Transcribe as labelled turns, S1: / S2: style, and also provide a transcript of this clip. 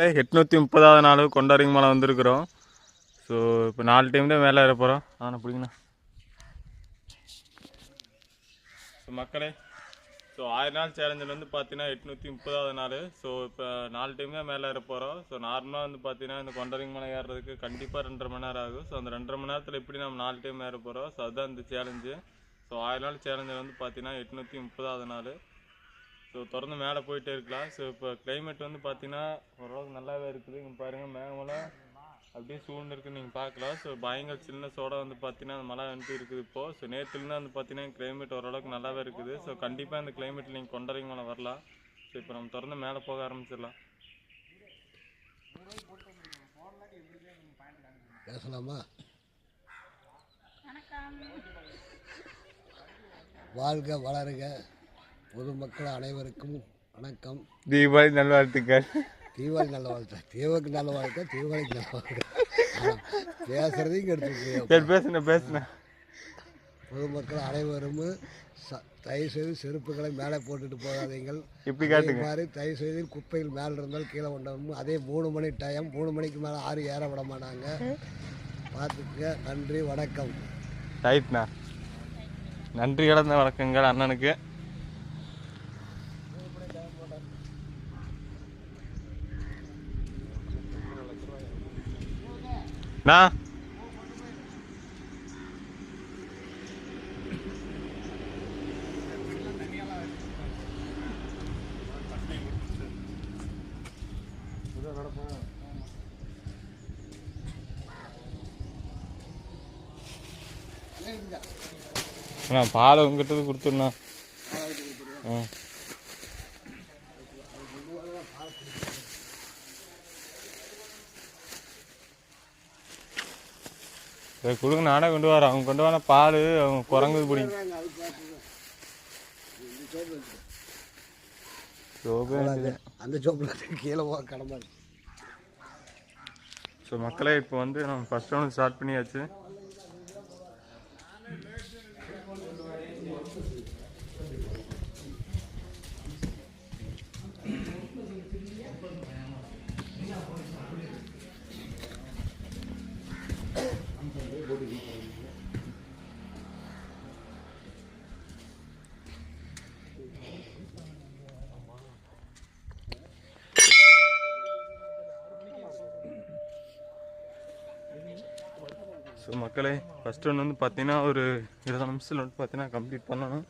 S1: 830வது நாள் கொண்டாரிங் மலை வந்திருக்கிறோம். ஸோ இப்போ 4 டைம் தான் மேலே ஏற போகிறோம். ஆனால் பிடிங்கண்ணா. ஸோ மக்களே, ஸோ 1000 நாள் சேலஞ்சில் வந்து பார்த்தீங்கன்னா 830வது நாள். ஸோ இப்போ 4 டைம் தான் மேலே ஏற போகிறோம். ஸோ நார்மலாக வந்து பார்த்தீங்கன்னா இந்த கொண்டாரிங் மலை ஏறுறதுக்கு கண்டிப்பாக 2.5 மணி நேரம் ஆகும். ஸோ அந்த 2.5 மணி நேரத்தில் எப்படி நம்ம 4 டைம் ஏற போகிறோம். ஸோ அதுதான் இந்த சேலஞ்சு. ஸோ 1000 நாள் சேலஞ்சில் வந்து பார்த்தீங்கன்னா 830வது நாள். ஸோ தொடர்ந்து மேலே போயிட்டே இருக்கலாம். ஸோ இப்போ கிளைமேட் வந்து பார்த்தீங்கன்னா ஓரளவுக்கு நல்லாவே இருக்குது. இங்கே பாருங்கள், மேகமெல்லாம் அப்படியே சூழ்ந்து இருக்குன்னு நீங்கள் பார்க்கலாம். ஸோ பயங்கர சில்னஸோட வந்து பார்த்தீங்கன்னா அந்த மழை வந்துட்டு இருக்குது இப்போது. ஸோ நேற்றுலேருந்து வந்து பார்த்தீங்கன்னா கிளைமேட் ஓரளவுக்கு நல்லாவே இருக்குது. ஸோ கண்டிப்பாக இந்த கிளைமேட்டில் நீங்கள் கொண்டாரிங் மலை வரலாம். ஸோ இப்போ நம்ம தொடர்ந்து மேலே போக ஆரம்பிச்சிடலாம்.
S2: பேசலாமா? வாழ்க வளருக பொதுமக்கள் அனைவருக்கும் வணக்கம்.
S1: தீபாவளி நல்வாழ்த்துக்கள்.
S2: தீபாவளி நல்ல வாழ்க்கை, தீபாவளிக்கு நல்ல வாழ்க்கை, தீபாவளிக்கு நல்ல வாழ்க்கை. பேசுறதையும் எடுத்துக்க
S1: பேசுனேன்.
S2: பொதுமக்கள் அனைவரும் தயவுசெய்து செருப்புகளை மேலே போட்டுட்டு போகாதீங்கள்.
S1: இப்படி காட்டுங்க
S2: மாதிரி தயவுசெய்து குப்பையில் மேலே இருந்தாலும் கீழே கொண்டணும். அதே 3 மணி டைம், 3 மணிக்கு மேலே 6 ஏற விட மாட்டாங்க. பார்த்துக்க. நன்றி, வணக்கம்.
S1: ரைட்ண்ணா. நன்றி கலந்த வணக்கங்கள் அண்ணனுக்கு. நான் பால் உங்ககிட்ட கொடுத்துருண்ணா. கொடுங்க, நானே கொண்டு வரேன். அவங்க கொண்டு வர பால் அவங்க குரங்குது பிடிங்க.
S2: அந்த சோப்பில் கீழே கடமை.
S1: ஸோ மக்களே, இப்போ வந்து நம்ம ஃபஸ்ட் ரவுண்ட் ஸ்டார்ட் பண்ணியாச்சு. ஸோ மக்களே, ஃபஸ்ட் ஒன்று வந்து பார்த்தீங்கன்னா ஒரு 20 நிமிஷத்தில் வந்து பார்த்தீங்கன்னா கம்ப்ளீட் பண்ணணும்.